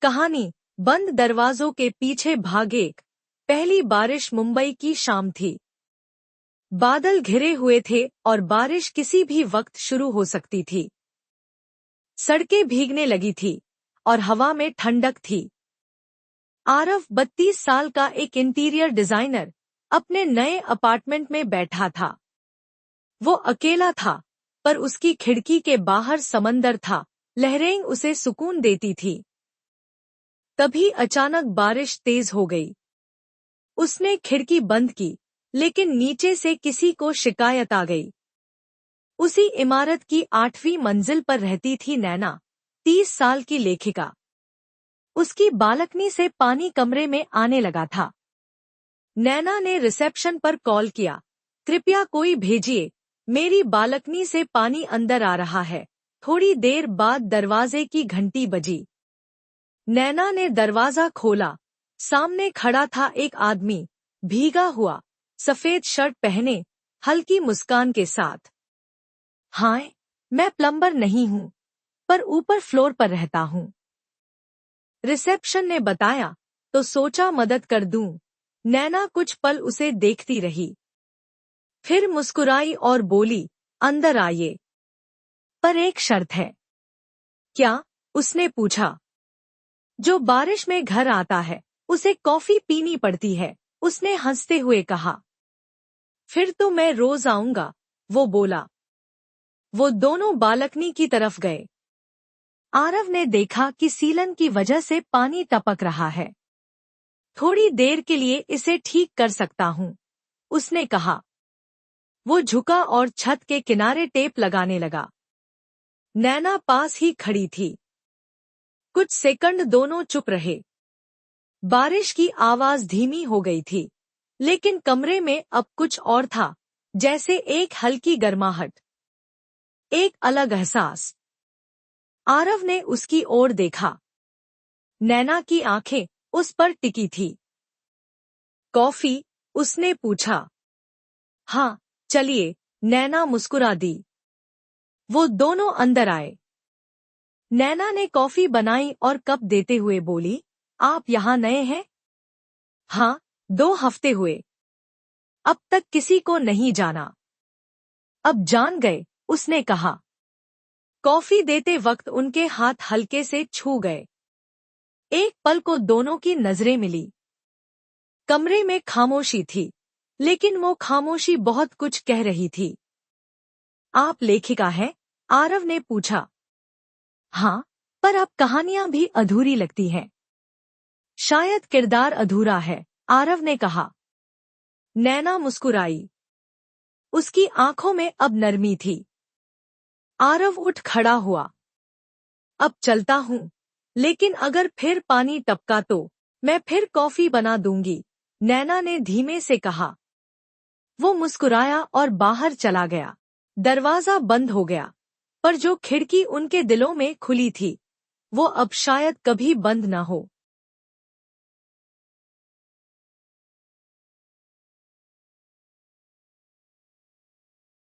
कहानी बंद दरवाजों के पीछे भागे। पहली बारिश मुंबई की शाम थी। बादल घिरे हुए थे और बारिश किसी भी वक्त शुरू हो सकती थी। सड़कें भीगने लगी थी और हवा में ठंडक थी। आरव 32 साल का एक इंटीरियर डिजाइनर अपने नए अपार्टमेंट में बैठा था। वो अकेला था, पर उसकी खिड़की के बाहर समंदर था। लहरें उसे सुकून देती थी। तभी अचानक बारिश तेज हो गई। उसने खिड़की बंद की, लेकिन नीचे से किसी को शिकायत आ गई। उसी इमारत की 8वीं मंजिल पर रहती थी नैना, 30 साल की लेखिका। उसकी बालकनी से पानी कमरे में आने लगा था। नैना ने रिसेप्शन पर कॉल किया, कृपया कोई भेजिए, मेरी बालकनी से पानी अंदर आ रहा है। थोड़ी देर बाद दरवाजे की घंटी बजी। नैना ने दरवाजा खोला। सामने खड़ा था एक आदमी, भीगा हुआ, सफेद शर्ट पहने, हल्की मुस्कान के साथ। हाय, मैं प्लम्बर नहीं हूँ, पर ऊपर फ्लोर पर रहता हूँ, रिसेप्शन ने बताया। तो सोचा मदद कर दूं। नैना कुछ पल उसे देखती रही, फिर मुस्कुराई और बोली, अंदर आइए, पर एक शर्त है। क्या? उसने पूछा। जो बारिश में घर आता है, उसे कॉफी पीनी पड़ती है, उसने हंसते हुए कहा। फिर तो मैं रोज आऊंगा, वो बोला। वो दोनों बालकनी की तरफ गए। आरव ने देखा कि सीलन की वजह से पानी टपक रहा है। थोड़ी देर के लिए इसे ठीक कर सकता हूँ, उसने कहा। वो झुका और छत के किनारे टेप लगाने लगा। नैना पास ही खड़ी थी। कुछ सेकंड दोनों चुप रहे। बारिश की आवाज धीमी हो गई थी, लेकिन कमरे में अब कुछ और था, जैसे एक हल्की गर्माहट, एक अलग एहसास। आरव ने उसकी ओर देखा। नैना की आंखें उस पर टिकी थी। कॉफी? उसने पूछा। हाँ, चलिए, नैना मुस्कुरा दी। वो दोनों अंदर आए। नैना ने कॉफी बनाई और कप देते हुए बोली, आप यहाँ नए हैं? हाँ, 2 हफ्ते हुए। अब तक किसी को नहीं जाना। अब जान गए, उसने कहा। कॉफी देते वक्त उनके हाथ हल्के से छू गए। एक पल को दोनों की नजरें मिली। कमरे में खामोशी थी, लेकिन वो खामोशी बहुत कुछ कह रही थी। आप लेखिका हैं? आरव ने पूछा। हाँ, पर अब कहानियां भी अधूरी लगती हैं। शायद किरदार अधूरा है, आरव ने कहा। नैना मुस्कुराई। उसकी आंखों में अब नरमी थी। आरव उठ खड़ा हुआ। अब चलता हूँ, लेकिन अगर फिर पानी टपका तो मैं फिर कॉफी बना दूंगी, नैना ने धीमे से कहा। वो मुस्कुराया और बाहर चला गया। दरवाजा बंद हो गया, पर जो खिड़की उनके दिलों में खुली थी, वो अब शायद कभी बंद न हो।